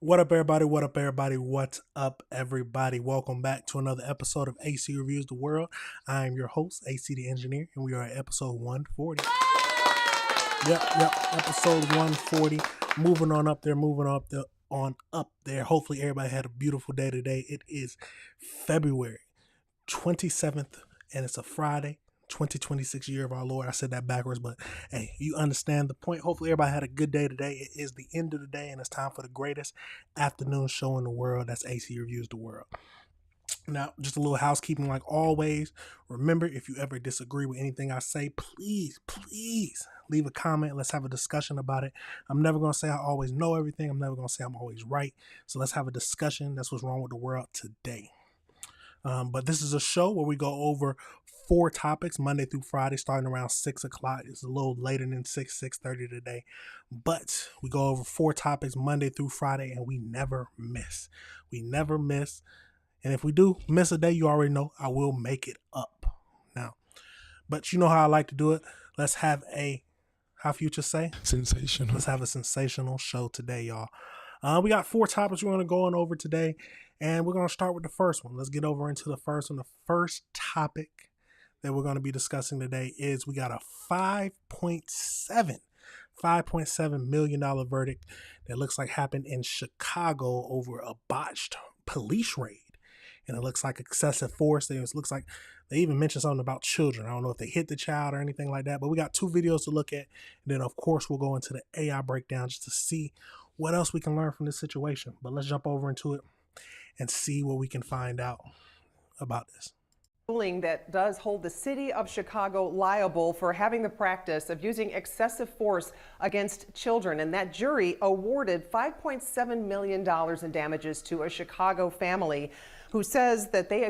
What up, everybody? What up, everybody? What's up, everybody? Welcome back to another episode of AC Reviews the World. I am your host, AC the Engineer, and we are at episode 140. Yep, episode 140. Moving on up there. Hopefully, everybody had a beautiful day today. It is February 27th, and it's a Friday. 2026 year of our Lord. I said that backwards, but hey, you understand the point. Hopefully everybody had a good day today. It is the end of the day and it's time for the greatest afternoon show in the world. That's AC Reviews the World. Now, just a little housekeeping like always. Remember, if you ever disagree with anything I say, please leave a comment. Let's have a discussion about it. I'm never going to say I always know everything. I'm never going to say I'm always right. So let's have a discussion. That's what's wrong with the world today. But this is a show where we go over 4 topics Monday through Friday, starting around 6 o'clock. It's a little later than 6:30 today. But we go over 4 topics Monday through Friday, and we never miss. And if we do miss a day, you already know I will make it up. Now, but you know how I like to do it. Let's have how Future say? Sensational. Let's have a sensational show today, y'all. We got 4 topics we're going to go on over today. And we're going to start with the first one. Let's get over into the first one. The first topic that we're going to be discussing today is we got a $5.7 million verdict that looks like happened in Chicago over a botched police raid. And it looks like excessive force. It looks like they even mentioned something about children. I don't know if they hit the child or anything like that, but we got 2 videos to look at. And then, of course, we'll go into the AI breakdown just to see what else we can learn from this situation. But let's jump over into it and see what we can find out about this. Ruling that does hold the city of Chicago liable for having the practice of using excessive force against children. And that jury awarded $5.7 million in damages to a Chicago family who says that they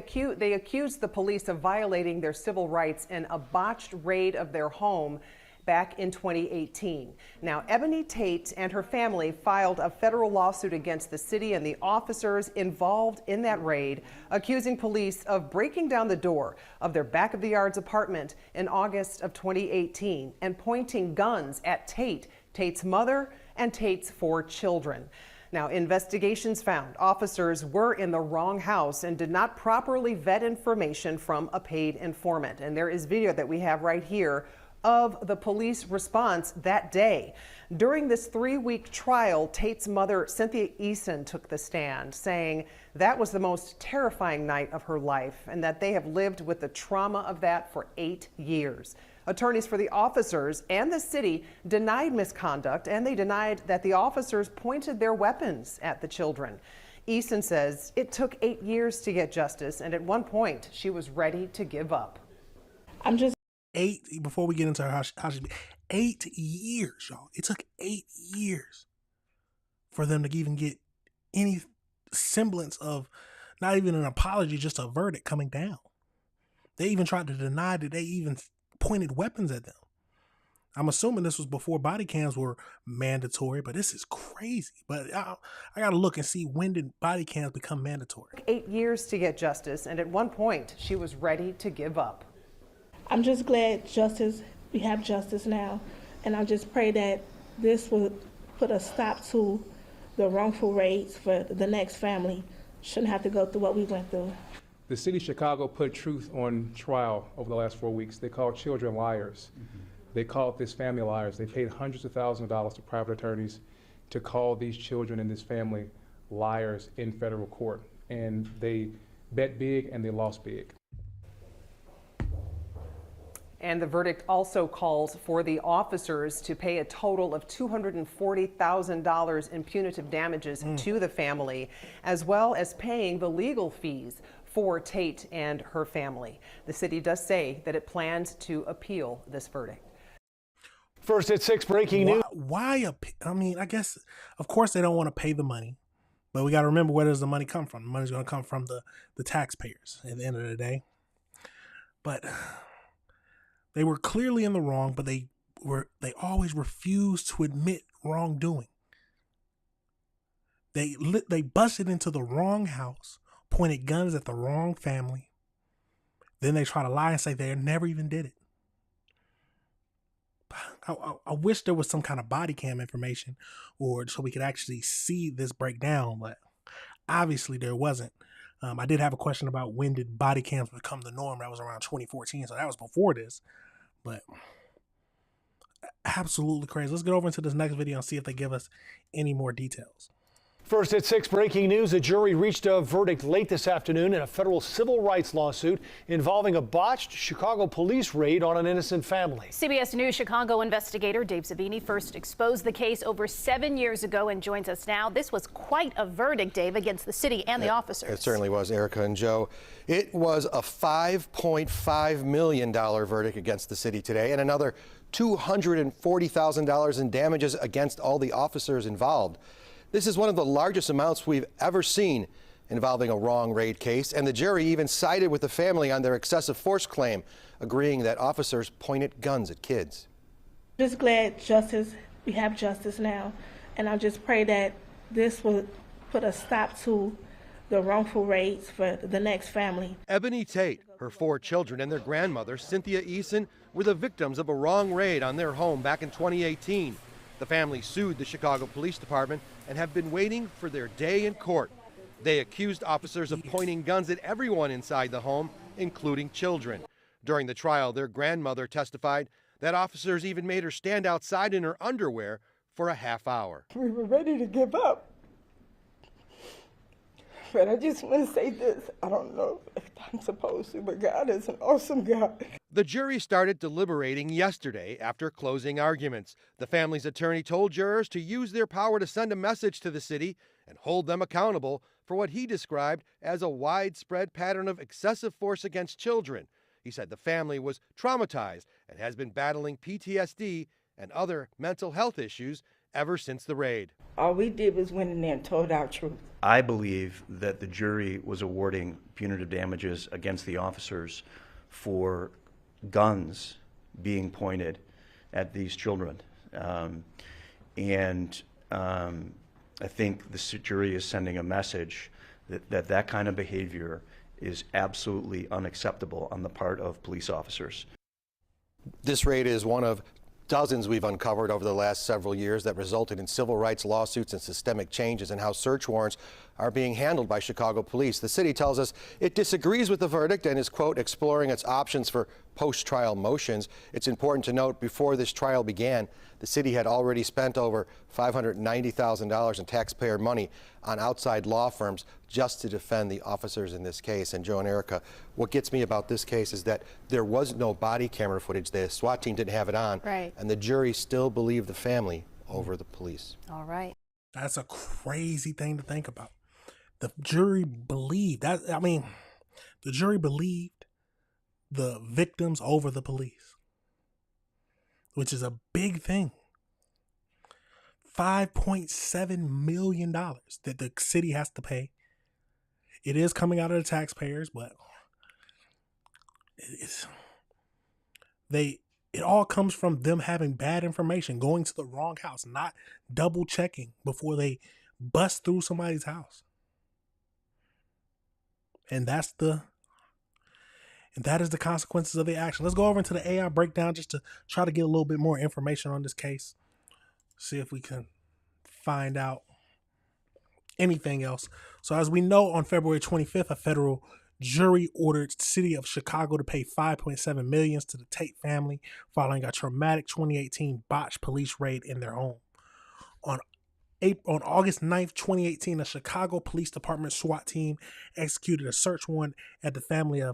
accused the police of violating their civil rights in a botched raid of their home back in 2018. Now, Ebony Tate and her family filed a federal lawsuit against the city and the officers involved in that raid, accusing police of breaking down the door of their back-of-the-yards apartment in August of 2018 and pointing guns at Tate's mother, and Tate's 4 children. Now, investigations found officers were in the wrong house and did not properly vet information from a paid informant. And there is video that we have right here of the police response that day. During this 3-week trial, Tate's mother, Cynthia Eason, took the stand, saying that was the most terrifying night of her life and that they have lived with the trauma of that for 8 years. Attorneys for the officers and the city denied misconduct, and they denied that the officers pointed their weapons at the children. Eason says it took 8 years to get justice, and at one point she was ready to give up. Before we get into how she 8 years, y'all. It took 8 years for them to even get any semblance of not even an apology, just a verdict coming down. They even tried to deny that they even pointed weapons at them. I'm assuming this was before body cams were mandatory, but this is crazy. But I got to look and see, when did body cams become mandatory? 8 years to get justice, and at one point she was ready to give up. I'm just glad we have justice now, and I just pray that this will put a stop to the wrongful raids for the next family. Shouldn't have to go through what we went through. The city of Chicago put truth on trial over the last 4 weeks. They called children liars. They called this family liars. They paid hundreds of thousands of dollars to private attorneys to call these children and this family liars in federal court. And they bet big and they lost big. And the verdict also calls for the officers to pay a total of $240,000 in punitive damages to the family, as well as paying the legal fees for Tate and her family. The city does say that it plans to appeal this verdict. First at 6, breaking news. I guess, of course, they don't want to pay the money, but we got to remember, where does the money come from? The money's going to come from the taxpayers at the end of the day. But they were clearly in the wrong, but they always refused to admit wrongdoing. They busted into the wrong house, pointed guns at the wrong family. Then they try to lie and say they never even did it. I wish there was some kind of body cam information, or so we could actually see this breakdown, but obviously there wasn't. I did have a question about when did body cams become the norm. That was around 2014, so that was before this. But absolutely crazy. Let's get over into this next video and see if they give us any more details. First at 6, breaking news. A jury reached a verdict late this afternoon in a federal civil rights lawsuit involving a botched Chicago police raid on an innocent family. CBS News Chicago investigator Dave Savini first exposed the case over 7 years ago and joins us now. This was quite a verdict, Dave, against the city and the officers. It certainly was, Erica and Joe. It was a $5.5 million verdict against the city today, and another $240,000 in damages against all the officers involved. This is one of the largest amounts we've ever seen involving a wrong raid case, and the jury even sided with the family on their excessive force claim, agreeing that officers pointed guns at kids. Just glad we have justice now, and I just pray that this will put a stop to the wrongful raids for the next family. Ebony Tate, her 4 children, and their grandmother, Cynthia Eason, were the victims of a wrong raid on their home back in 2018. The family sued the Chicago Police Department and have been waiting for their day in court. They accused officers of pointing guns at everyone inside the home, including children. During the trial, their grandmother testified that officers even made her stand outside in her underwear for a half hour. We were ready to give up. But I just want to say this. I don't know if I'm supposed to, but God is an awesome God. The jury started deliberating yesterday after closing arguments. The family's attorney told jurors to use their power to send a message to the city and hold them accountable for what he described as a widespread pattern of excessive force against children. He said the family was traumatized and has been battling PTSD and other mental health issues ever since the raid. All we did was went in there and told our truth. I believe that the jury was awarding punitive damages against the officers for guns being pointed at these children. I think the jury is sending a message that kind of behavior is absolutely unacceptable on the part of police officers. This raid is one of dozens we've uncovered over the last several years that resulted in civil rights lawsuits and systemic changes in how search warrants are being handled by Chicago police. The city tells us it disagrees with the verdict and is, quote, exploring its options for post-trial motions. It's important to note before this trial began, the city had already spent over $590,000 in taxpayer money on outside law firms just to defend the officers in this case. And Joe and Erica, what gets me about this case is that there was no body camera footage. The SWAT team didn't have it on. Right. And the jury still believed the family over the police. All right. That's a crazy thing to think about. The jury believed that. I mean, the jury believed the victims over the police, which is a big thing. $5.7 million that the city has to pay. It is coming out of the taxpayers, but it all comes from them having bad information, going to the wrong house, not double checking before they bust through somebody's house. And that is the consequences of the action. Let's go over into the AI breakdown just to try to get a little bit more information on this case. See if we can find out anything else. So as we know, on February 25th, a federal jury ordered the city of Chicago to pay $5.7 million to the Tate family following a traumatic 2018 botched police raid in their home. On August 9th, 2018, a Chicago Police Department SWAT team executed a search warrant at the family's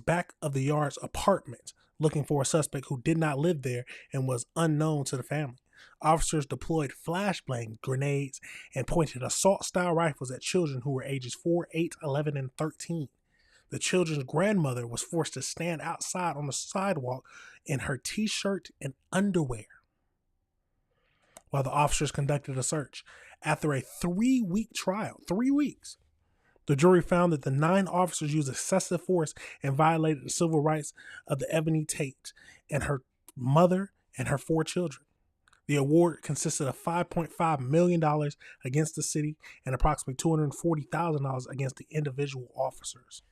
back of the yard's apartment, looking for a suspect who did not live there and was unknown to the family. Officers deployed flashbang grenades and pointed assault-style rifles at children who were ages 4, 8, 11, and 13. The children's grandmother was forced to stand outside on the sidewalk in her t-shirt and underwear while the officers conducted a search. After a 3-week trial, 3 weeks, the jury found that the 9 officers used excessive force and violated the civil rights of the Ebony Tate and her mother and her 4 children. The award consisted of $5.5 million against the city and approximately $240,000 against the individual officers.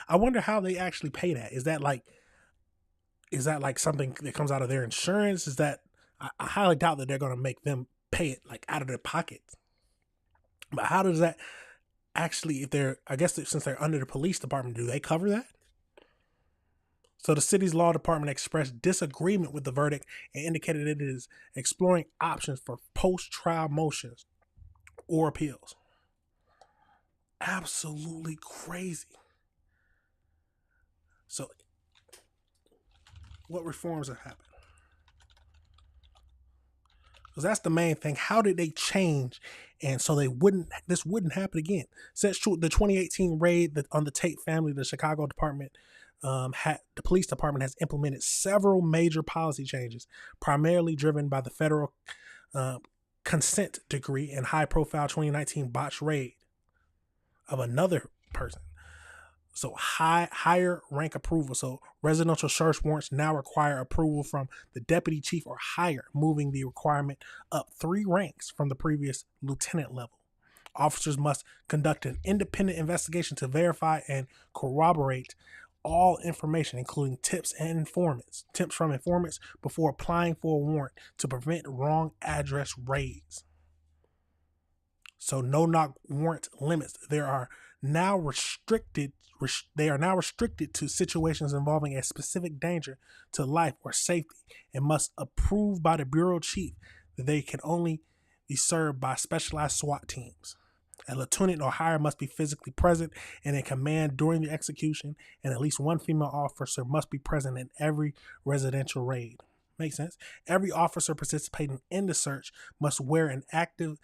I wonder how they actually pay that. Is that like is that like something that comes out of their insurance? Is that, I highly doubt that they're going to make them pay it like out of their pockets. But how does that actually, if they're, I guess since they're under the police department, do they cover that? So the city's law department expressed disagreement with the verdict and indicated it is exploring options for post-trial motions or appeals. Absolutely crazy. So what reforms have happened? Because that's the main thing. How did they change? And so this wouldn't happen again. Since the 2018 raid on the Tate family, the Chicago department, the police department has implemented several major policy changes, primarily driven by the federal consent decree and high-profile 2019 botched raid of another person. So higher rank approval. So residential search warrants now require approval from the deputy chief or higher, moving the requirement up 3 ranks from the previous lieutenant level. Officers must conduct an independent investigation to verify and corroborate all information, including tips from informants before applying for a warrant to prevent wrong address raids. So no-knock warrant limits. They are now restricted to situations involving a specific danger to life or safety and must approve by the bureau chief that they can only be served by specialized SWAT teams. A lieutenant or higher must be physically present and in command during the execution, and at least one female officer must be present in every residential raid. Makes sense? Every officer participating in the search must wear and activate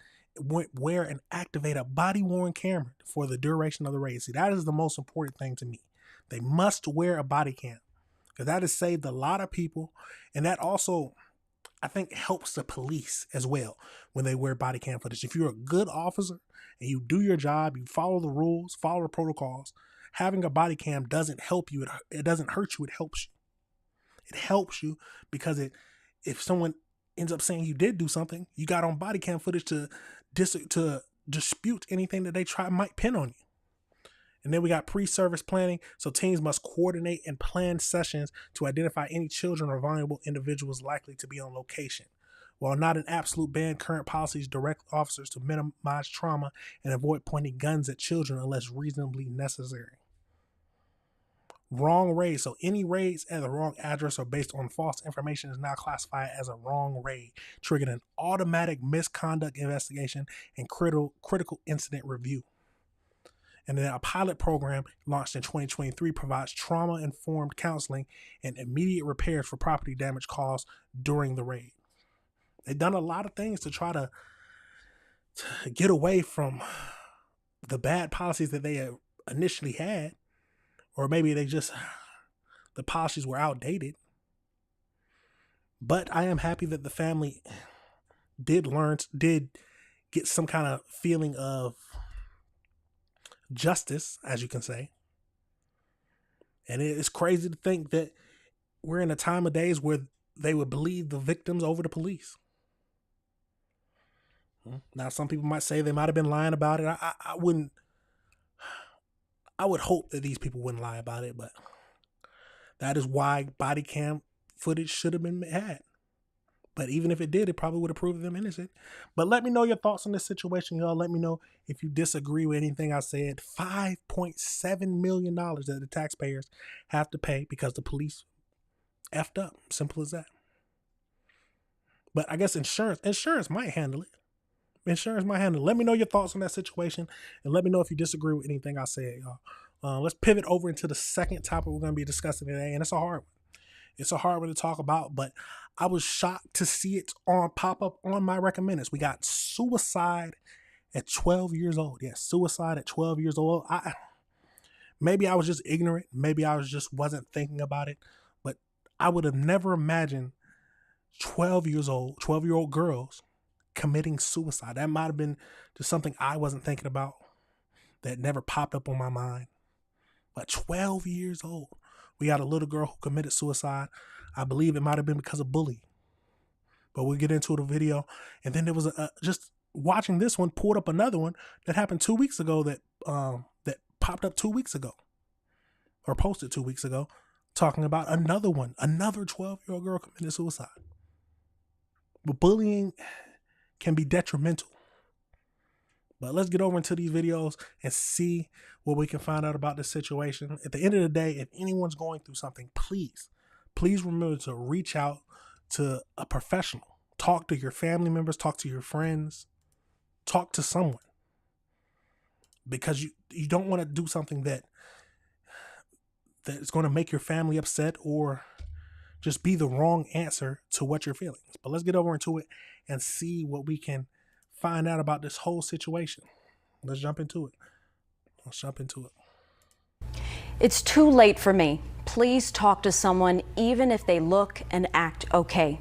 a body-worn camera for the duration of the raid. See, that is the most important thing to me. They must wear a body cam because that has saved a lot of people, and that also, I think, helps the police as well when they wear body cam footage. If you're a good officer and you do your job, you follow the rules, follow the protocols, having a body cam doesn't help you. It doesn't hurt you. It helps you. It helps you because if someone ends up saying you did do something, you got on body cam footage to dispute anything that they might pin on you. And then we got pre-service planning. So teams must coordinate and plan sessions to identify any children or vulnerable individuals likely to be on location. While not an absolute ban, current policies direct officers to minimize trauma and avoid pointing guns at children unless reasonably necessary. Wrong raid. So any raids at the wrong address or based on false information is now classified as a wrong raid, triggering an automatic misconduct investigation and critical incident review. And then a pilot program launched in 2023 provides trauma-informed counseling and immediate repairs for property damage caused during the raid. They've done a lot of things to try to get away from the bad policies that they initially had, or maybe the policies were outdated. But I am happy that the family did get some kind of feeling of justice, as you can say. And it's crazy to think that we're in a time of days where they would believe the victims over the police. Now, some people might say they might have been lying about it. I wouldn't. I would hope that these people wouldn't lie about it, but that is why body cam footage should have been had. But even if it did, it probably would have proved them innocent. But let me know your thoughts on this situation, y'all. Let me know if you disagree with anything I said. $5.7 million that the taxpayers have to pay because the police effed up. Simple as that. But I guess insurance might handle it. Let me know your thoughts on that situation, and let me know if you disagree with anything I said, y'all. Let's pivot over into the second topic we're going to be discussing today, and it's a hard one. It's a hard one to talk about, but I was shocked to see it pop up on my recommendeds. We got suicide at 12 years old. Yes, suicide at 12 years old. Maybe I was just ignorant. Maybe I wasn't thinking about it, but I would have never imagined 12-year-old girls committing suicide. That might have been just something I wasn't thinking about, that never popped up on my mind. But 12 years old, we got a little girl who committed suicide. I believe it might have been because of bullying, but we'll get into the video. And then there was just watching this one, pulled up another one that happened 2 weeks ago that popped up 2 weeks ago, or posted 2 weeks ago. talking about another 12-year-old girl committed suicide. But bullying can be detrimental. But let's get over into these videos and see what we can find out about this situation. At the end of the day, if anyone's going through something, please remember to reach out to a professional. Talk to your family members, talk to your friends, talk to someone. Because you don't want to do something that is going to make your family upset or just be the wrong answer to what you're feeling. But let's get over into it and see what we can find out about this whole situation. Let's jump into it. It's too late for me. Please talk to someone, even if they look and act okay.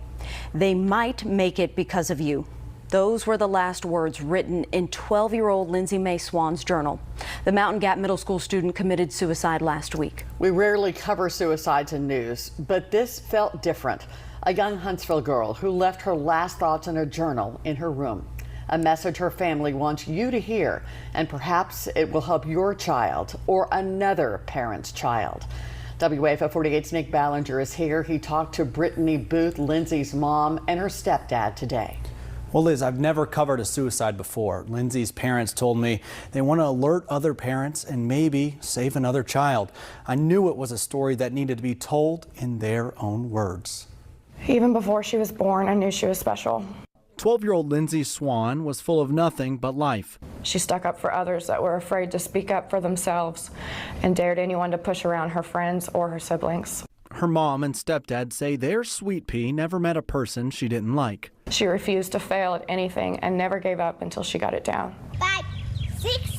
They might make it because of you. Those were the last words written in 12-year-old Lindsay Mae Swan's journal. The Mountain Gap Middle School student committed suicide last week. We rarely cover suicides in news, but this felt different. A young Huntsville girl who left her last thoughts in a journal in her room. A message her family wants you to hear, and perhaps it will help your child or another parent's child. WAFO 48's Nick Ballinger is here. He talked to Brittany Booth, Lindsay's mom, and her stepdad today. Well, Liz, I've never covered a suicide before. Lindsay's parents told me they want to alert other parents and maybe save another child. I knew it was a story that needed to be told in their own words. Even before she was born, I knew she was special. 12-year-old Lindsay Swan was full of nothing but life. She stuck up for others that were afraid to speak up for themselves and dared anyone to push around her friends or her siblings. Her mom and stepdad say their sweet pea never met a person she didn't like. She refused to fail at anything and never gave up until she got it down. 5, 6,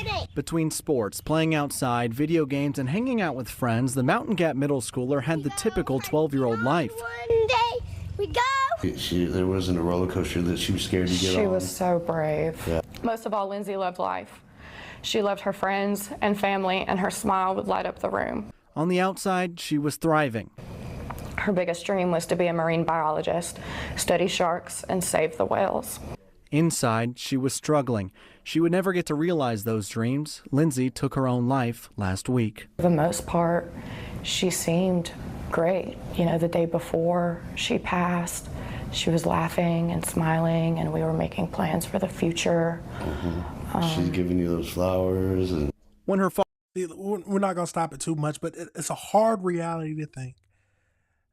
7, 8. Between sports, playing outside, video games, and hanging out with friends, the Mountain Gap middle schooler had the typical 12-year-old life. One day we go. There wasn't a roller coaster that she was scared to get on. She was so brave. Yeah. Most of all, Lindsay loved life. She loved her friends and family, and her smile would light up the room. On the outside, she was thriving. Her biggest dream was to be a marine biologist, study sharks, and save the whales. Inside, she was struggling. She would never get to realize those dreams. Lindsay took her own life last week. For the most part, she seemed great. You know, the day before she passed, she was laughing and smiling, and we were making plans for the future. She's giving you those flowers. And when her father, we're not going to stop it too much, but it's a hard reality to think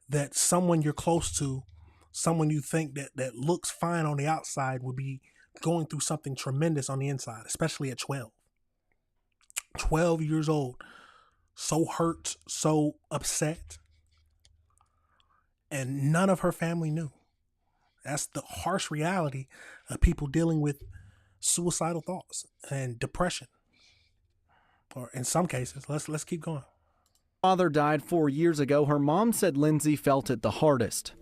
that someone you're close to, someone you think that looks fine on the outside, would be going through something tremendous on the inside, especially at 12. 12 years old, so hurt, so upset, and none of her family knew. That's the harsh reality of people dealing with suicidal thoughts and depression. Or in some cases, let's keep going. Father died 4 years ago. Her mom said Lindsay felt it the hardest.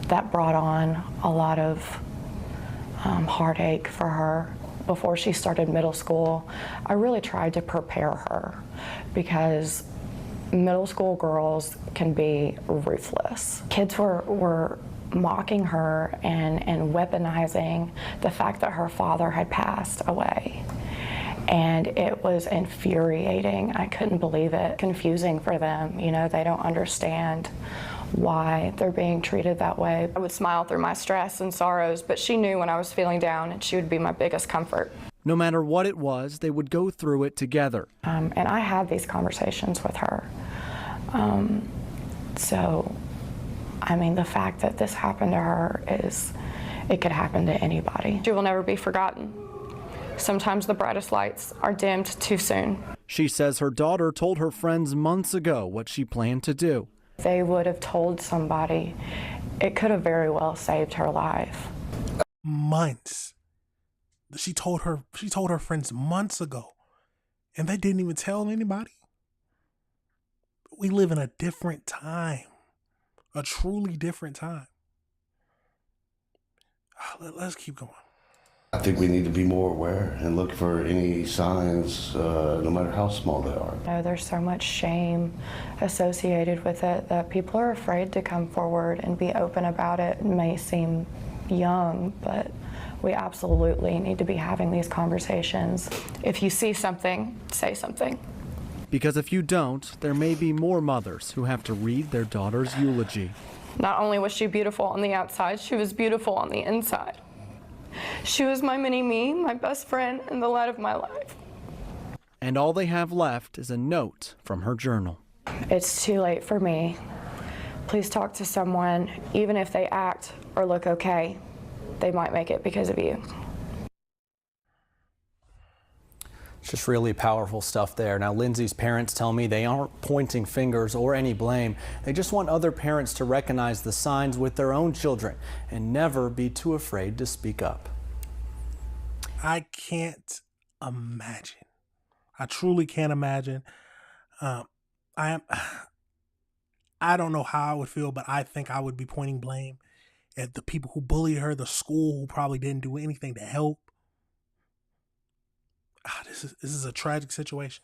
That brought on a lot of heartache for her. Before she started middle school, I really tried to prepare her because middle school girls can be ruthless. Kids were mocking her and weaponizing the fact that her father had passed away. And it was infuriating. I couldn't believe it. Confusing for them. You know, they don't understand why they're being treated that way. I would smile through my stress and sorrows, but she knew when I was feeling down, and she would be my biggest comfort. No matter what it was, they would go through it together. And I had these conversations with her. So, I mean, the fact that this happened to her it could happen to anybody. She will never be forgotten. Sometimes the brightest lights are dimmed too soon. She says her daughter told her friends months ago what she planned to do. They would have told somebody. It could have very well saved her life. Months. She told her friends months ago, and they didn't even tell anybody. We live in a different time, a truly different time. Let's keep going. I think we need to be more aware and look for any signs, no matter how small they are. You know, there's so much shame associated with it that people are afraid to come forward and be open about it. It may seem young, but we absolutely need to be having these conversations. If you see something, say something. Because if you don't, there may be more mothers who have to read their daughter's eulogy. Not only was she beautiful on the outside, she was beautiful on the inside. She was my mini-me, my best friend, and the light of my life. And all they have left is a note from her journal. It's too late for me. Please talk to someone. Even if they act or look okay, they might make it because of you. It's just really powerful stuff there. Now, Lindsay's parents tell me they aren't pointing fingers or any blame. They just want other parents to recognize the signs with their own children and never be too afraid to speak up. I can't imagine. I truly can't imagine. I don't know how I would feel, but I think I would be pointing blame at the people who bullied her, the school who probably didn't do anything to help. This is a tragic situation.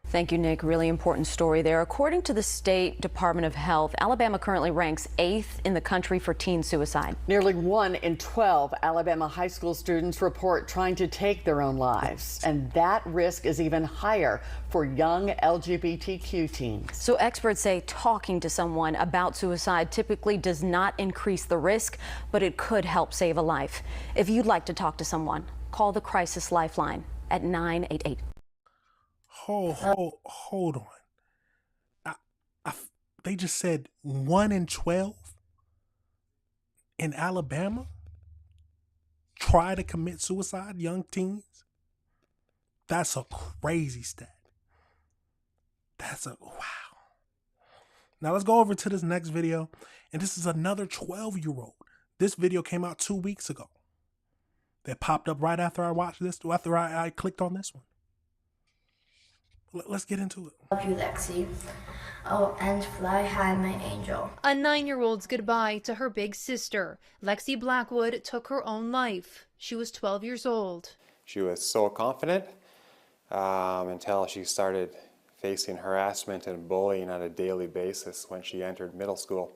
Thank you, Nick. Really important story there. According to the State Department of Health, Alabama currently ranks 8th in the country for teen suicide. Nearly 1 in 12 Alabama high school students report trying to take their own lives. And that risk is even higher for young LGBTQ teens. So experts say talking to someone about suicide typically does not increase the risk, but it could help save a life. If you'd like to talk to someone, call the Crisis Lifeline at 988. Hold on. They just said 1 in 12 in Alabama try to commit suicide, young teens. That's a crazy stat. Wow. Now let's go over to this next video. And this is another 12-year-old. This video came out 2 weeks ago. That popped up right after I watched this, after I clicked on this one. Let's get into it. Love you, Lexi. Oh, and fly high, my angel. A 9-year-old's goodbye to her big sister. Lexi Blackwood took her own life. She was 12 years old. She was so confident until she started facing harassment and bullying on a daily basis when she entered middle school,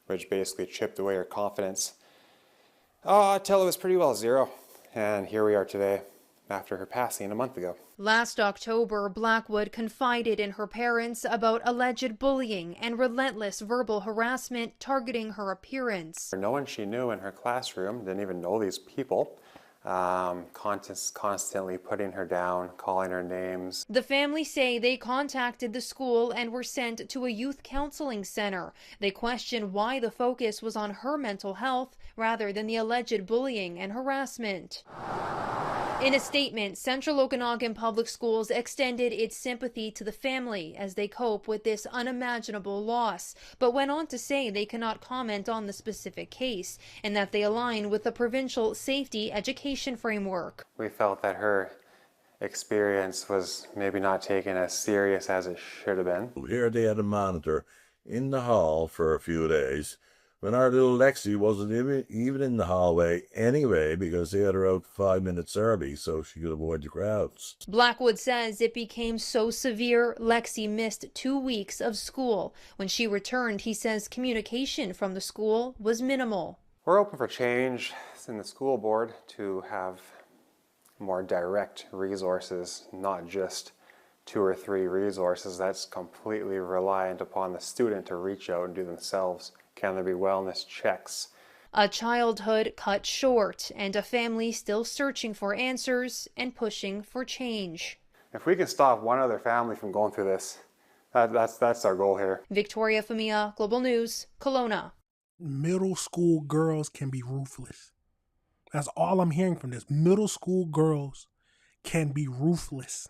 which basically chipped away her confidence until it was pretty well zero. And here we are today, after her passing a month ago. Last October, Blackwood confided in her parents about alleged bullying and relentless verbal harassment targeting her appearance. No one she knew in her classroom, didn't even know these people, constantly putting her down, calling her names. The family say they contacted the school and were sent to a youth counseling center. They question why the focus was on her mental health rather than the alleged bullying and harassment. In a statement, Central Okanagan Public Schools extended its sympathy to the family as they cope with this unimaginable loss, but went on to say they cannot comment on the specific case and that they align with the provincial safety education framework. We felt that her experience was maybe not taken as serious as it should have been. Here they had a monitor in the hall for a few days, when our little Lexi wasn't even in the hallway anyway, because they had her out 5 minutes early so she could avoid the crowds. Blackwood says it became so severe, Lexi missed 2 weeks of school. When she returned, he says communication from the school was minimal. We're open for change in the school board to have more direct resources, not just 2 or 3 resources. That's completely reliant upon the student to reach out and do themselves. Can there be wellness checks? A childhood cut short and a family still searching for answers and pushing for change. If we can stop one other family from going through this, that's our goal here. Victoria Famia, Global News, Kelowna. Middle school girls can be ruthless. That's all I'm hearing from this. Middle school girls can be ruthless.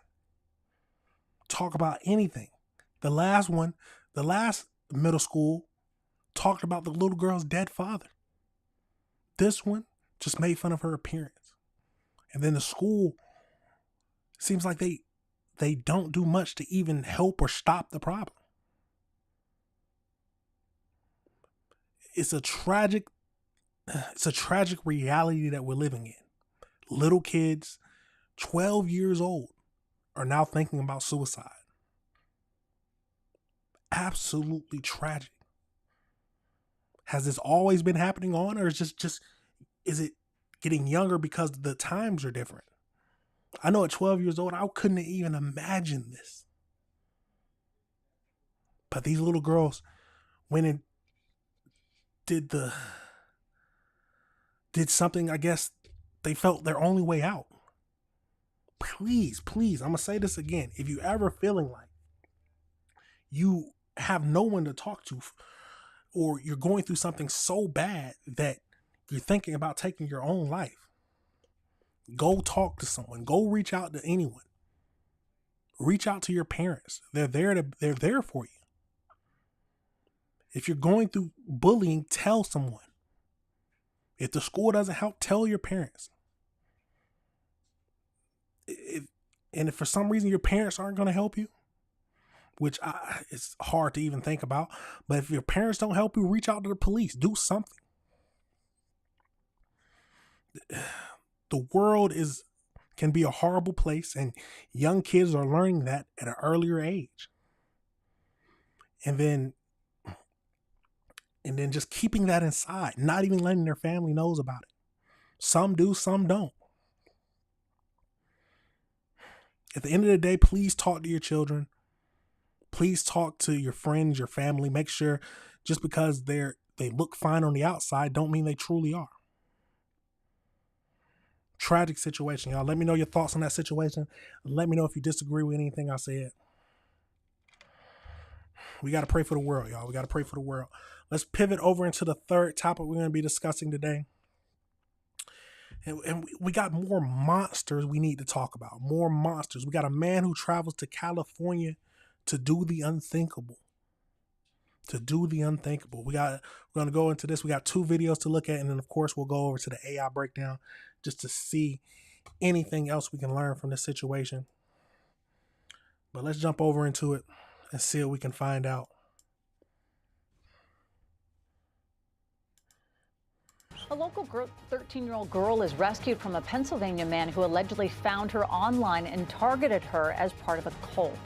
Talk about anything. The last middle school talked about the little girl's dead father. This one just made fun of her appearance. And then the school seems like they don't do much to even help or stop the problem. It's a tragic reality that we're living in. Little kids, 12 years old, are now thinking about suicide. Absolutely tragic. Has this always been happening on, or is it getting younger because the times are different? I know at 12 years old, I couldn't even imagine this. But these little girls went and did something, I guess they felt their only way out. Please, I'm going to say this again. If you ever feeling like you have no one to talk to, or you're going through something so bad that you're thinking about taking your own life, go talk to someone. Go reach out to anyone. Reach out to your parents. They're there for you. If you're going through bullying, tell someone. If the school doesn't help, tell your parents. If for some reason your parents aren't going to help you, which it's hard to even think about, but if your parents don't help you, reach out to the police. Do something. The world can be a horrible place, and young kids are learning that at an earlier age. And then just keeping that inside, not even letting their family knows about it. Some do, some don't. At the end of the day, please talk to your children. Please talk to your friends, your family. Make sure just because they look fine on the outside don't mean they truly are. Tragic situation, y'all. Let me know your thoughts on that situation. Let me know if you disagree with anything I said. We got to pray for the world, y'all. We got to pray for the world. Let's pivot over into the third topic we're going to be discussing today. And we got more monsters we need to talk about. More monsters. We got a man who travels to California to do the unthinkable. We're going to go into this. We got 2 videos to look at. And then, of course, we'll go over to the AI breakdown just to see anything else we can learn from this situation. But let's jump over into it and see what we can find out. A local 13-year-old girl is rescued from a Pennsylvania man who allegedly found her online and targeted her as part of a cult.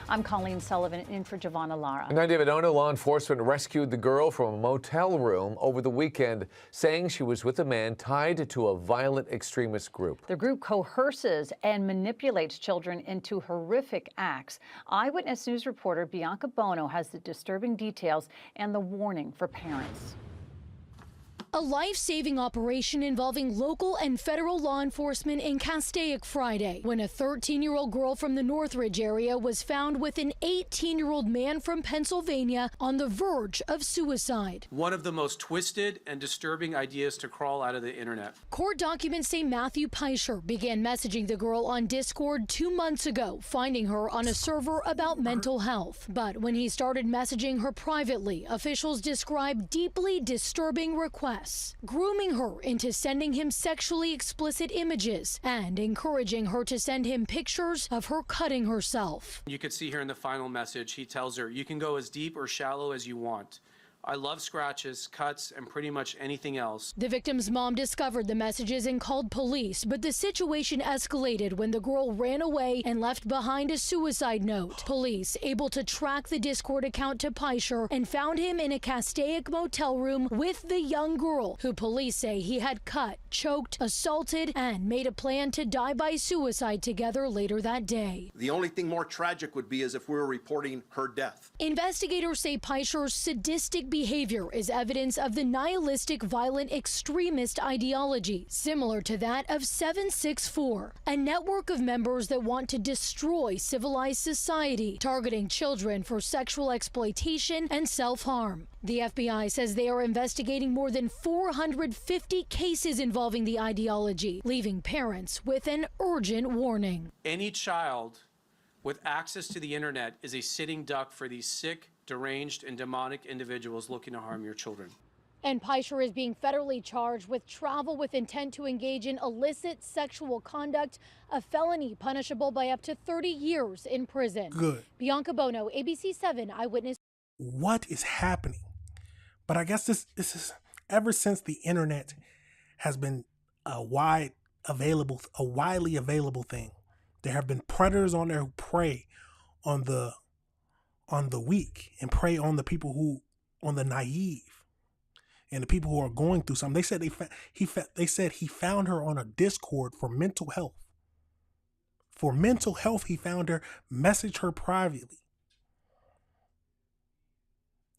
I'm Colleen Sullivan in for Giovanna Lara. And I'm David Ono. Law enforcement rescued the girl from a motel room over the weekend, saying she was with a man tied to a violent extremist group. The group coerces and manipulates children into horrific acts. Eyewitness News reporter Bianca Bono has the disturbing details and the warning for parents. A life-saving operation involving local and federal law enforcement in Castaic Friday, when a 13-year-old girl from the Northridge area was found with an 18-year-old man from Pennsylvania on the verge of suicide. One of the most twisted and disturbing ideas to crawl out of the internet. Court documents say Matthew Peischer began messaging the girl on Discord 2 months ago, finding her on a server about mental health. But when he started messaging her privately, officials described deeply disturbing requests, grooming her into sending him sexually explicit images and encouraging her to send him pictures of her cutting herself. You could see here in the final message, he tells her, you can go as deep or shallow as you want. I love scratches, cuts, and pretty much anything else. The victim's mom discovered the messages and called police, but the situation escalated when the girl ran away and left behind a suicide note. Police able to track the Discord account to Peischer and found him in a Castaic motel room with the young girl, who police say he had cut, choked, assaulted, and made a plan to die by suicide together later that day. The only thing more tragic would be as if we were reporting her death. Investigators say Peischer's sadistic behavior is evidence of the nihilistic violent extremist ideology, similar to that of 764, a network of members that want to destroy civilized society, targeting children for sexual exploitation and self-harm. The FBI says they are investigating more than 450 cases involving the ideology, leaving parents with an urgent warning. Any child with access to the internet is a sitting duck for these sick, deranged, and demonic individuals looking to harm your children. And Peischer is being federally charged with travel with intent to engage in illicit sexual conduct, a felony punishable by up to 30 years in prison. Good. Bianca Bono, ABC 7 Eyewitness. What is happening? But I guess this is ever since the internet has been a widely available thing. There have been predators on there who prey on the weak and prey on the people on the naive and the people who are going through something. They said he found her on a Discord for mental health. For mental health, he found her, messaged her privately.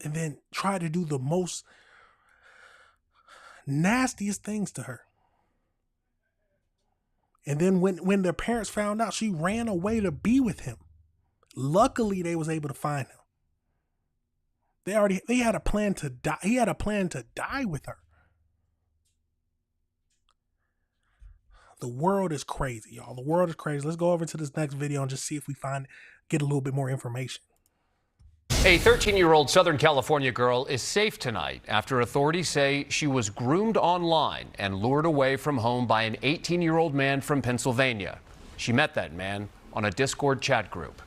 and then tried to do the most nastiest things to her. And then when their parents found out, she ran away to be with him. Luckily, they was able to find him. They had a plan to die. He had a plan to die with her. The world is crazy, y'all. The world is crazy. Let's go over to this next video and just see if we get a little bit more information. A 13-year-old Southern California girl is safe tonight after authorities say she was groomed online and lured away from home by an 18-year-old man from Pennsylvania. She met that man on a Discord chat group.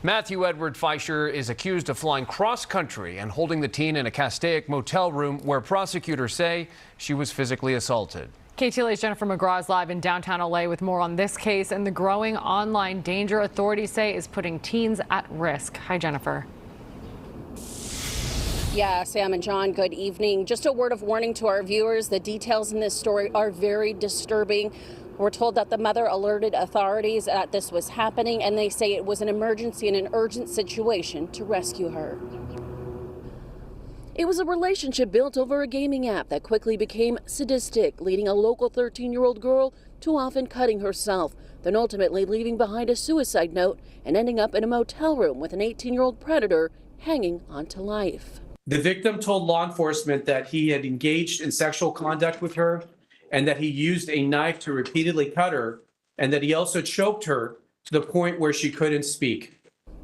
Matthew Edward Fleischer is accused of flying cross-country and holding the teen in a Castaic motel room where prosecutors say she was physically assaulted. KTLA's Jennifer McGraw is live in downtown LA with more on this case and the growing online danger authorities say is putting teens at risk. Hi, Jennifer. Yeah, Sam and John, good evening. Just a word of warning to our viewers. The details in this story are very disturbing. We're told that the mother alerted authorities that this was happening, and they say it was an emergency and an urgent situation to rescue her. It was a relationship built over a gaming app that quickly became sadistic, leading a local 13-year-old girl to often cutting herself, then ultimately leaving behind a suicide note and ending up in a motel room with an 18-year-old predator hanging on to life. The victim told law enforcement that he had engaged in sexual conduct with her and that he used a knife to repeatedly cut her and that he also choked her to the point where she couldn't speak.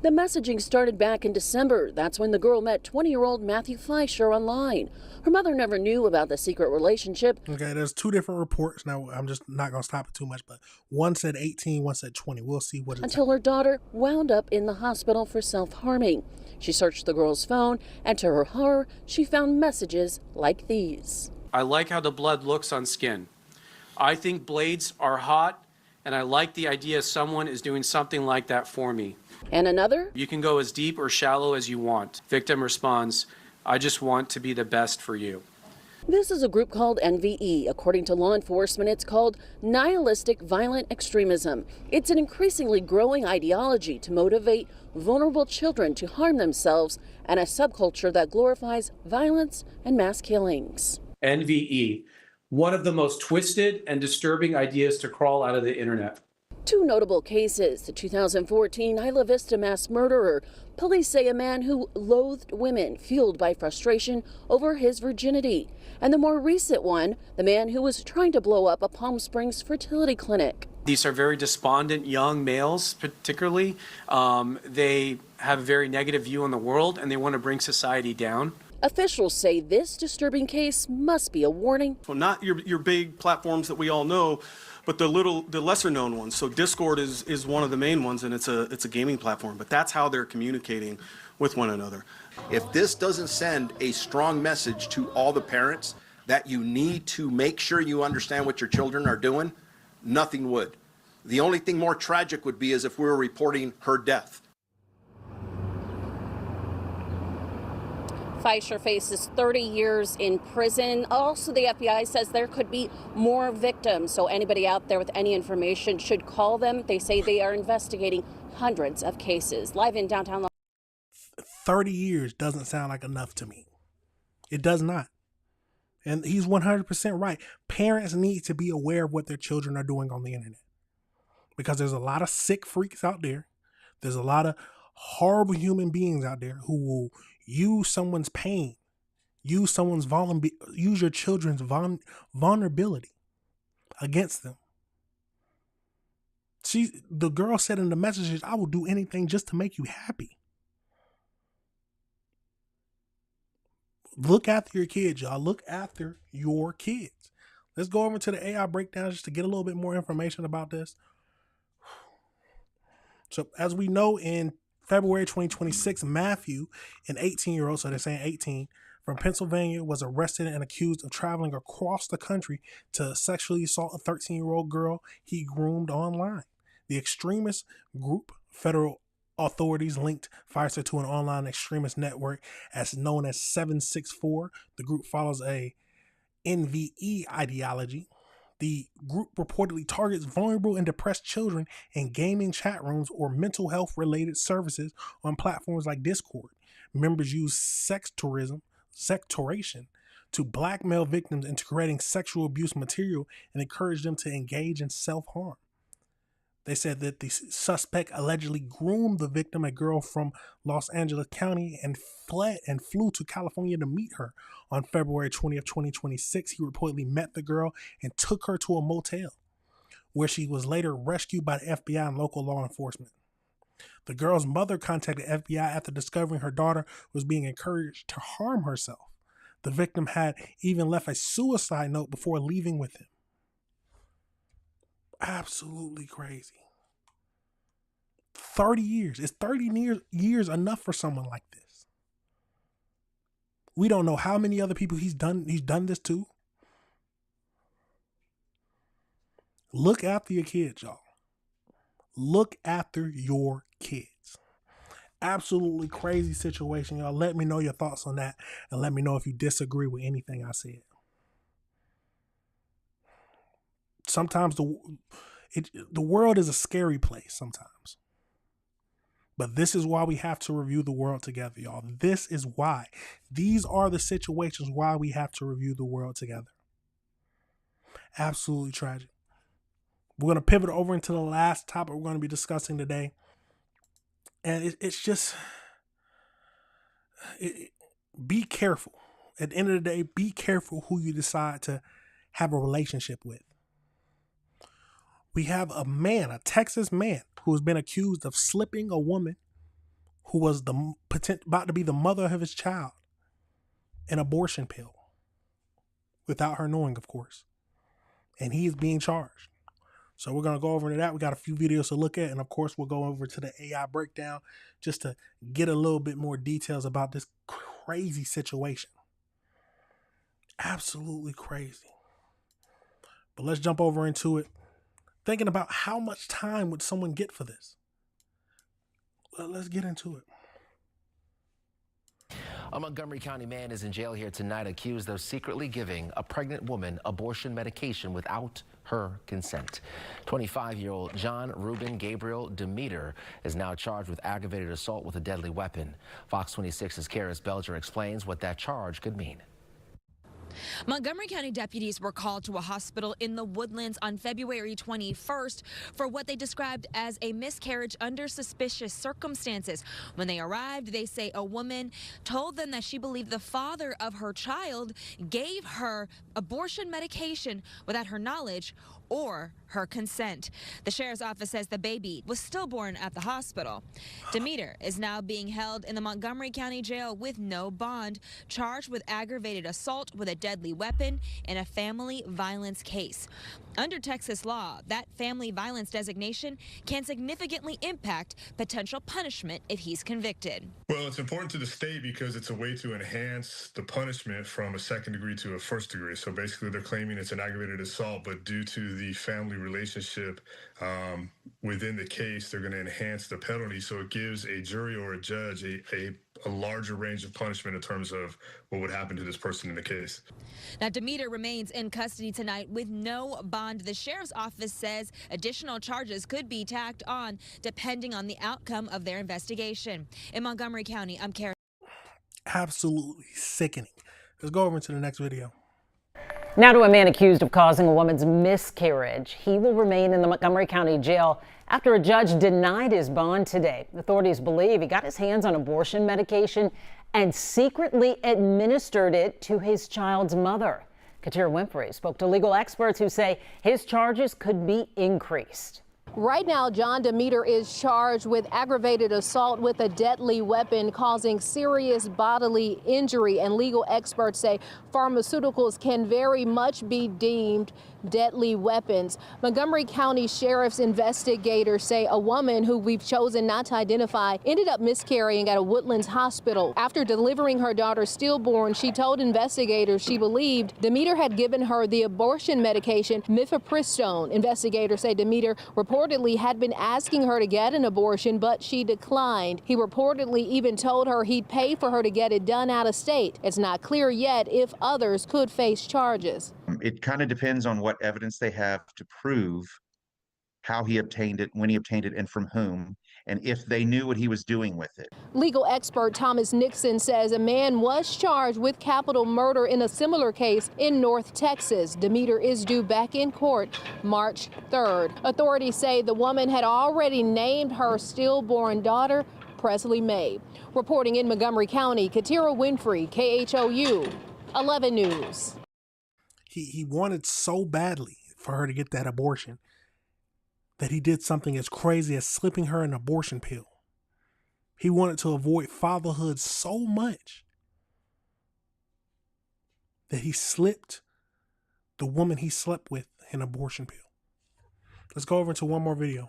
The messaging started back in December. That's when the girl met 20-year-old Matthew Fleischer online. Her mother never knew about the secret relationship. Okay, there's two different reports. Now, I'm just not going to stop it too much, but one said 18, one said 20. We'll see what it's until her daughter wound up in the hospital for self-harming. She searched the girl's phone, and to her horror, she found messages like these. I like how the blood looks on skin. I think blades are hot, and I like the idea someone is doing something like that for me. And another? You can go as deep or shallow as you want. Victim responds, I just want to be the best for you. This is a group called NVE. According to law enforcement, it's called nihilistic violent extremism. It's an increasingly growing ideology to motivate vulnerable children to harm themselves and a subculture that glorifies violence and mass killings. NVE, one of the most twisted and disturbing ideas to crawl out of the internet. Two notable cases. The 2014 Isla Vista mass murderer. Police say a man who loathed women, fueled by frustration over his virginity. And the more recent one, the man who was trying to blow up a Palm Springs fertility clinic. These are very despondent young males, particularly. They have a very negative view on the world, and they want to bring society down. Officials say this disturbing case must be a warning. Well, not your big platforms that we all know, but the lesser known ones. So Discord is one of the main ones, and it's a gaming platform, but that's how they're communicating with one another. If this doesn't send a strong message to all the parents that you need to make sure you understand what your children are doing, nothing would. The only thing more tragic would be is if we were reporting her death. Fleischer faces 30 years in prison. Also, the FBI says there could be more victims, so anybody out there with any information should call them. They say they are investigating hundreds of cases. Live in downtown. 30 years doesn't sound like enough to me. It does not. And he's 100% right. Parents need to be aware of what their children are doing on the internet. Because there's a lot of sick freaks out there. There's a lot of horrible human beings out there who will use someone's pain, use your children's vulnerability against them. The girl said in the messages, I will do anything just to make you happy. Look after your kids, y'all. Look after your kids. Let's go over to the AI breakdown just to get a little bit more information about this. So as we know, in February 2026, Matthew, an 18-year-old, so they're saying 18, from Pennsylvania, was arrested and accused of traveling across the country to sexually assault a 13-year-old girl he groomed online. The extremist group, federal authorities linked Fleischer to an online extremist network as known as 764. The group follows a NVE ideology. The group reportedly targets vulnerable and depressed children in gaming chat rooms or mental health related services on platforms like Discord. Members use sectoration to blackmail victims into creating sexual abuse material and encourage them to engage in self-harm. They said that the suspect allegedly groomed the victim, a girl from Los Angeles County, and flew to California to meet her. On February 20th, 2026, he reportedly met the girl and took her to a motel, where she was later rescued by the FBI and local law enforcement. The girl's mother contacted FBI after discovering her daughter was being encouraged to harm herself. The victim had even left a suicide note before leaving with him. Absolutely crazy. 30 years. Is 30 years enough for someone like this? We don't know how many other people he's done this to. Look after your kids, y'all. Look after your kids. Absolutely crazy situation, y'all. Let me know your thoughts on that, and let me know if you disagree with anything I said. Sometimes the world is a scary place sometimes. But this is why we have to review the world together, y'all. This is why. These are the situations why we have to review the world together. Absolutely tragic. We're going to pivot over into the last topic we're going to be discussing today. And it's just, be careful. At the end of the day, be careful who you decide to have a relationship with. We have a man, a Texas man, who has been accused of slipping a woman who was about to be the mother of his child an abortion pill without her knowing, of course. And he is being charged. So we're going to go over into that. We got a few videos to look at. And of course, we'll go over to the AI breakdown just to get a little bit more details about this crazy situation. Absolutely crazy. But let's jump over into it. Thinking about how much time would someone get for this? Well, let's get into it. A Montgomery County man is in jail here tonight, accused of secretly giving a pregnant woman abortion medication without her consent. 25-year-old John Ruben Gabriel Demeter is now charged with aggravated assault with a deadly weapon. Fox 26's Karis Belger explains what that charge could mean. Montgomery County deputies were called to a hospital in the Woodlands on February 21st for what they described as a miscarriage under suspicious circumstances. When they arrived, they say a woman told them that she believed the father of her child gave her abortion medication without her knowledge or her consent. The sheriff's office says the baby was stillborn at the hospital. Demeter is now being held in the Montgomery County Jail with no bond, charged with aggravated assault with a deadly weapon in a family violence case. Under Texas law, that family violence designation can significantly impact potential punishment if he's convicted. Well, it's important to the state because it's a way to enhance the punishment from a second degree to a first degree. So basically they're claiming it's an aggravated assault, but due to the family relationship within the case, they're going to enhance the penalty. So it gives a jury or a judge a larger range of punishment in terms of what would happen to this person in the case. Now, Demeter remains in custody tonight with no bond. The sheriff's office says additional charges could be tacked on depending on the outcome of their investigation. In Montgomery County, I'm Karen. Absolutely sickening. Let's go over to the next video. Now to a man accused of causing a woman's miscarriage. He will remain in the Montgomery County Jail after a judge denied his bond today. Authorities believe he got his hands on abortion medication and secretly administered it to his child's mother. Katir Winfrey spoke to legal experts who say his charges could be increased. Right now, John Demeter is charged with aggravated assault with a deadly weapon causing serious bodily injury, and legal experts say pharmaceuticals can very much be deemed deadly weapons. Montgomery County Sheriff's investigators say a woman who we've chosen not to identify ended up miscarrying at a Woodlands hospital. After delivering her daughter stillborn, she told investigators she believed Demeter had given her the abortion medication mifepristone. Investigators say Demeter reportedly reportedly had been asking her to get an abortion, but she declined. He reportedly even told her he'd pay for her to get it done out of state. It's not clear yet if others could face charges. It kind of depends on what evidence they have to prove how he obtained it, when he obtained it, and from whom, and if they knew what he was doing with it. Legal expert Thomas Nixon says a man was charged with capital murder in a similar case in North Texas. Demeter is due back in court March 3rd. Authorities say the woman had already named her stillborn daughter Presley May. Reporting in Montgomery County, Katira Winfrey, KHOU 11 News. He wanted so badly for her to get that abortion that he did something as crazy as slipping her an abortion pill. He wanted to avoid fatherhood so much that he slipped the woman he slept with an abortion pill. Let's go over to one more video.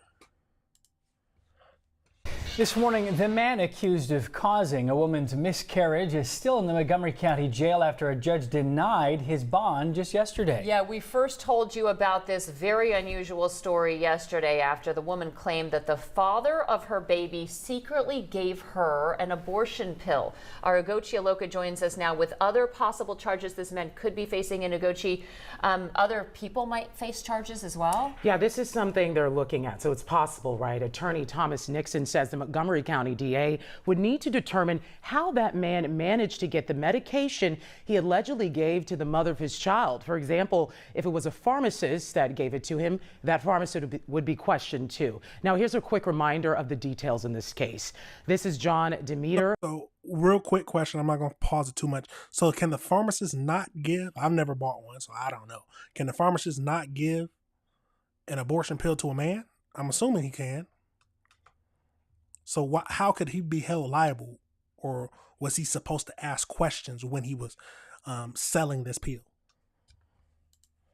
This morning, the man accused of causing a woman's miscarriage is still in the Montgomery County Jail after a judge denied his bond just yesterday. Yeah, we first told you about this very unusual story yesterday after the woman claimed that the father of her baby secretly gave her an abortion pill. Our Ugochi Aloka joins us now with other possible charges this man could be facing in Ugochi. Other people might face charges as well? Yeah, this is something they're looking at, so it's possible, right? Attorney Thomas Nixon says the Montgomery County DA would need to determine how that man managed to get the medication he allegedly gave to the mother of his child. For example, if it was a pharmacist that gave it to him, that pharmacist would be questioned too. Now, here's a quick reminder of the details in this case. This is John Demeter. So, real quick question. I'm not going to pause it too much. So, can the pharmacist not give? I've never bought one, so I don't know. Can the pharmacist not give an abortion pill to a man? I'm assuming he can. So how could he be held liable, or was he supposed to ask questions when he was selling this pill?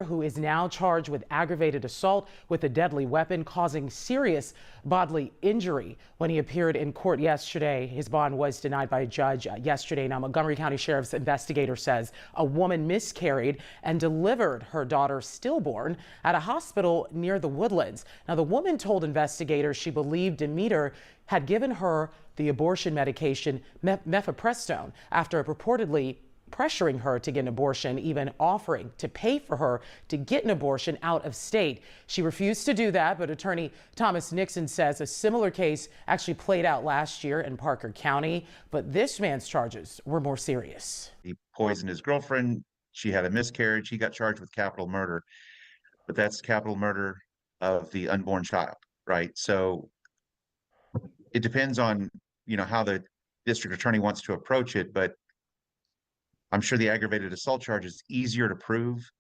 Who is now charged with aggravated assault with a deadly weapon causing serious bodily injury. When he appeared in court yesterday, his bond was denied by a judge yesterday. Now, Montgomery County Sheriff's investigator says a woman miscarried and delivered her daughter stillborn at a hospital near the Woodlands. Now, the woman told investigators she believed Demeter had given her the abortion medication mifepristone after purportedly pressuring her to get an abortion, even offering to pay for her to get an abortion out of state. She refused to do that, but attorney Thomas Nixon says a similar case actually played out last year in Parker County, but this man's charges were more serious. He poisoned his girlfriend. She had a miscarriage. He got charged with capital murder, but that's capital murder of the unborn child, right? So it depends on, how the district attorney wants to approach it, but I'm sure the aggravated assault charge is easier to prove.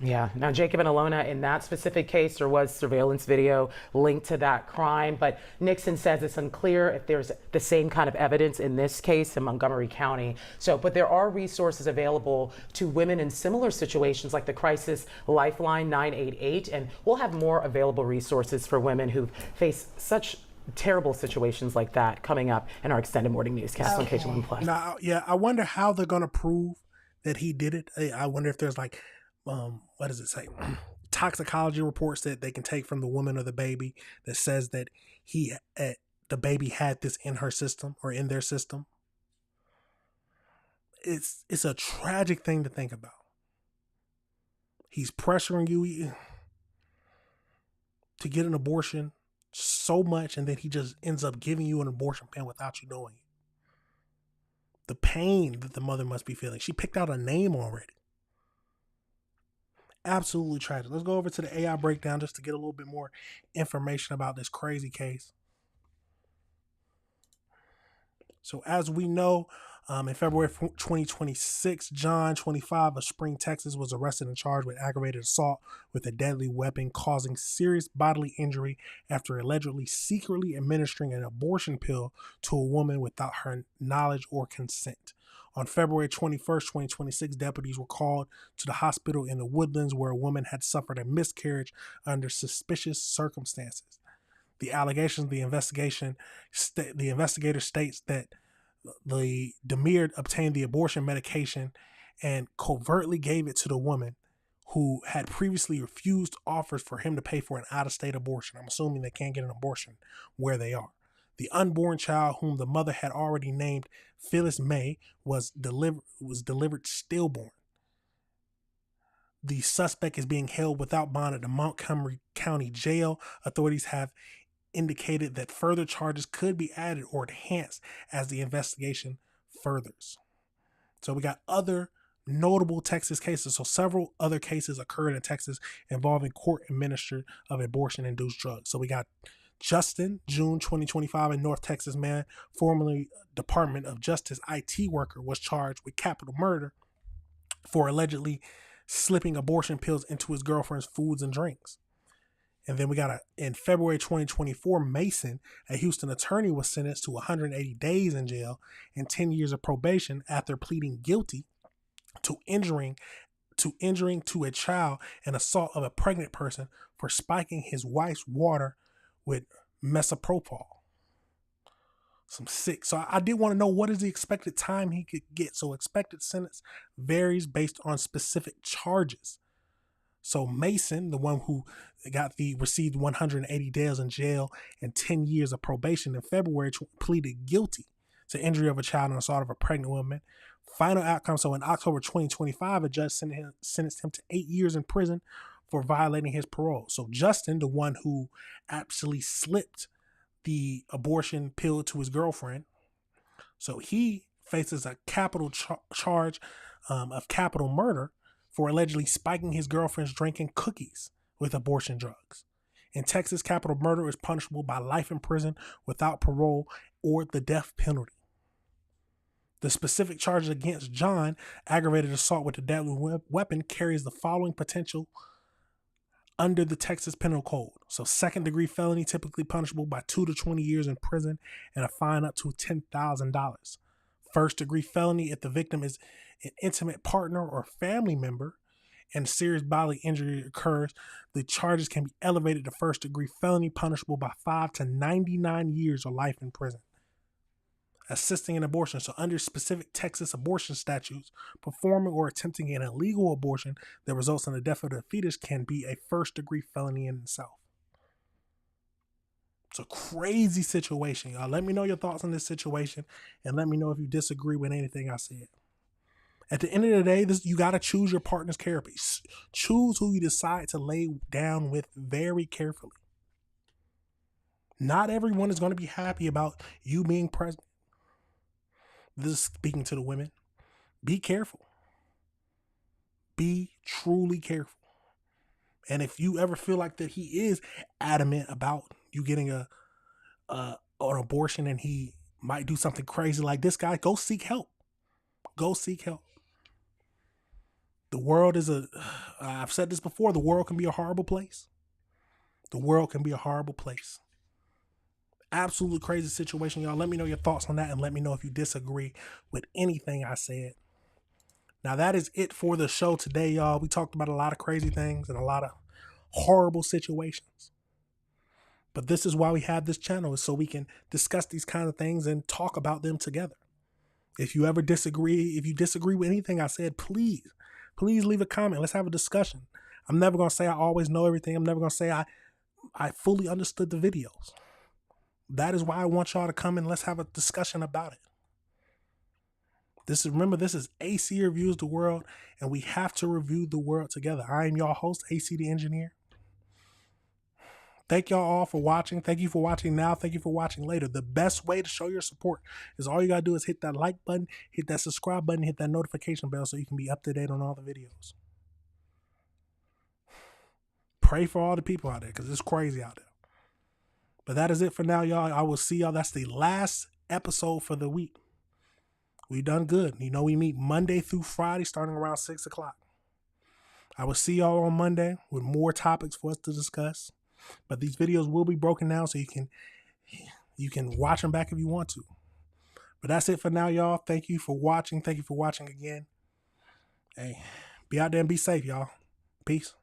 Yeah. Now, Jacob and Alona, in that specific case, there was surveillance video linked to that crime, but Nixon says it's unclear if there's the same kind of evidence in this case in Montgomery County. But there are resources available to women in similar situations like the Crisis Lifeline 988, and we'll have more available resources for women who face such terrible situations like that coming up in our extended morning newscast on KHOU Plus. Now, yeah, I wonder how they're going to prove that he did it. I wonder if there's like, what does it say? Toxicology reports that they can take from the woman or the baby that says that the baby had this in her system or in their system. It's a tragic thing to think about. He's pressuring you to get an abortion so much, and then he just ends up giving you an abortion pill without you knowing it. The pain that the mother must be feeling. She picked out a name already. Absolutely tragic. Let's go over to the AI breakdown just to get a little bit more information about this crazy case. So as we know, in February 2026, John, 25, of Spring, Texas, was arrested and charged with aggravated assault with a deadly weapon causing serious bodily injury after allegedly secretly administering an abortion pill to a woman without her knowledge or consent. On February 21st, 2026, deputies were called to the hospital in the Woodlands where a woman had suffered a miscarriage under suspicious circumstances. The allegations of the investigator states that Demeter obtained the abortion medication and covertly gave it to the woman who had previously refused offers for him to pay for an out-of-state abortion. I'm assuming they can't get an abortion where they are. The unborn child, whom the mother had already named Phyllis May, was delivered stillborn. The suspect is being held without bond at the Montgomery County Jail. Authorities have indicated that further charges could be added or enhanced as the investigation furthers. So we got other notable Texas cases. So several other cases occurred in Texas involving court administered of abortion-induced drugs. So we got Justin, June 2025, in North Texas man, formerly Department of Justice IT worker, was charged with capital murder for allegedly slipping abortion pills into his girlfriend's foods and drinks. And then we got in February 2024, Mason, a Houston attorney, was sentenced to 180 days in jail and 10 years of probation after pleading guilty to injuring to a child and assault of a pregnant person for spiking his wife's water with mesopropyl. Some sick. So I did want to know, what is the expected time he could get? So expected sentence varies based on specific charges. So Mason, the one who received 180 days in jail and 10 years of probation in February, pleaded guilty to injury of a child and assault of a pregnant woman. Final outcome. So in October 2025, a judge sentenced him to 8 years in prison for violating his parole. So Justin, the one who actually slipped the abortion pill to his girlfriend, so he faces a capital charge of capital murder for allegedly spiking his girlfriend's drinking cookies with abortion drugs. In Texas, capital murder is punishable by life in prison without parole or the death penalty. The specific charges against John, aggravated assault with a deadly weapon, carries the following potential under the Texas Penal Code. So second-degree felony, typically punishable by 2 to 20 years in prison and a fine up to $10,000. First-degree felony, if the victim is an intimate partner or family member and serious bodily injury occurs, the charges can be elevated to first-degree felony, punishable by 5 to 99 years or life in prison. Assisting an abortion. So under specific Texas abortion statutes, performing or attempting an illegal abortion that results in the death of the fetus can be a first-degree felony in itself. It's a crazy situation, y'all. Let me know your thoughts on this situation, and let me know if you disagree with anything I said. At the end of the day, you got to choose your partner's therapy. Choose who you decide to lay down with very carefully. Not everyone is going to be happy about you being present. This is speaking to the women. Be careful. Be truly careful. And if you ever feel like that he is adamant about you getting an abortion and he might do something crazy like this guy, go seek help. Go seek help. The world is I've said this before, the world can be a horrible place. The world can be a horrible place. Absolutely crazy situation, y'all. Let me know your thoughts on that, and let me know if you disagree with anything I said. Now, that is it for the show today, y'all. We talked about a lot of crazy things and a lot of horrible situations. But this is why we have this channel, is so we can discuss these kind of things and talk about them together. If you disagree with anything I said, please leave a comment. Let's have a discussion. I'm never going to say I always know everything. I'm never going to say I fully understood the videos. That is why I want y'all to come and let's have a discussion about it. Remember, this is AC Reviews the World, and we have to review the world together. I am your host, AC the Engineer. Thank y'all all for watching. Thank you for watching now. Thank you for watching later. The best way to show your support is all you got to do is hit that like button, hit that subscribe button, hit that notification bell so you can be up to date on all the videos. Pray for all the people out there because it's crazy out there. But that is it for now, y'all. I will see y'all. That's the last episode for the week. We done good. You know, we meet Monday through Friday starting around 6 o'clock. I will see y'all on Monday with more topics for us to discuss. But these videos will be broken down so you can watch them back if you want to. But that's it for now, y'all. Thank you for watching. Thank you for watching again. Hey, be out there and be safe, y'all. Peace.